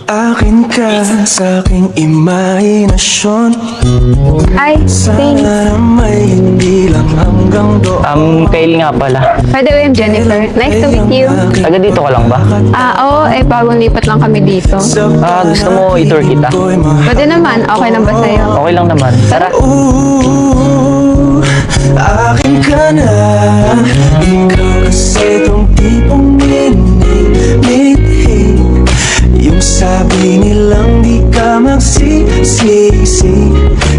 Akin ka sa aking imahinasyon. Ay, thanks. Sana may hindi lang hanggang doon. Kyle nga pala. By the way, I'm Jennifer. Nice to meet you. Taga dito ka lang ba? Oo, bagong lipat lang kami dito. Gusto mo i-tour kita? Pwede naman, okay lang ba sa'yo? Okay lang naman. Tara. Akin ka na. Ikaw kasi tong tipong minimithi. Yung sabi nilang di ka magsisisi.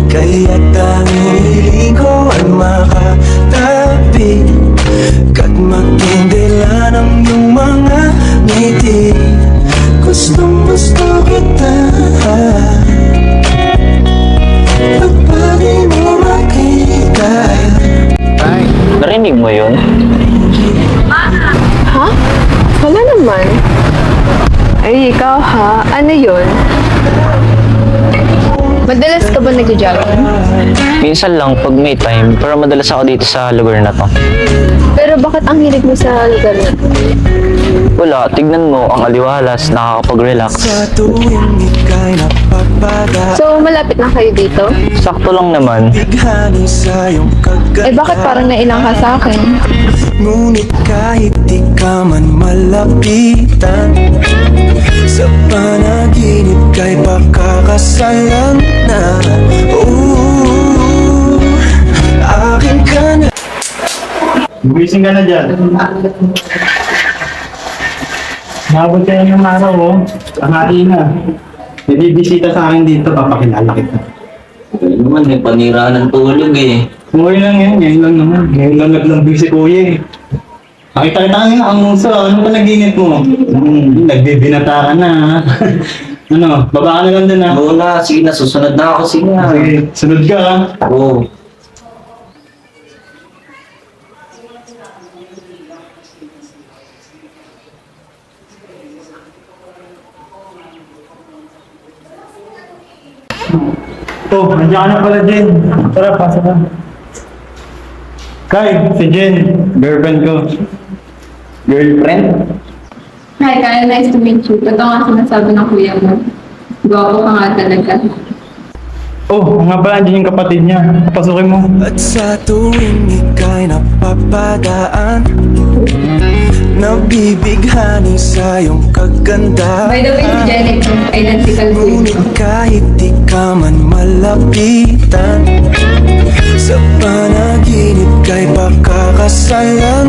Kaya tanging hiling ko ay makatabi kat magtindila ng iyong mga ngiti. Gustong gusto kita kapag di mo makita. Narinig mo yun? Ha? Wala naman. Ay, ikaw ha? Ano yun? Madalas ka ba nag-jogging? Minsan lang pag may time, pero madalas ako dito sa lugar na to. Pero bakit ang hilig mo sa lugar na to? Wala, tignan mo, ang aliwalas, nakakapag-relax. Sa tuwing ika'y napapadaan, So, malapit na kayo dito? Sakto lang naman. bighani sa iyong kaganda. Bakit parang nailang ka sa akin? Ngunit kahit di ka man malapitan, sa panaginip kay pakakasalan na. Akin ka na. Gumising ka na dyan. Nabot kayo ng araw, oh. Tanghali na. May bibisita sa akin dito, papakilala kita. Naman, may panira ng tulog eh. Ngayon lang yan, ngayon lang naman. Ngayon lang naglambing si Kuya eh. Nakita kita nga, ang muso, ano pa nag-init mo? Nagbibinata ka na, ha? Ano, baba ka na lang din, ha? Oo na, sige na, susunod na ako. Sige na. Sige, sunod ka, ha? Oo. Oh, nandiyan ka na pala, Jen. Tara, pasok ka. Kai, si Jen, girlfriend ko. Girlfriend? Hi, Kyle. Nice to meet you. Totoo nga sinasabi ng kuya mo. Gwapo ka nga talaga. Oh, nga pala, andyan yung kapatid niya. Pasukin mo. At sa tuwing ika'y napapadaan, nabibighani sa iyong kaganda. By the way, si Jennifer, identical twin Ngunit ko. kahit di ka man malapitan, sa panaginip kay pakakasalan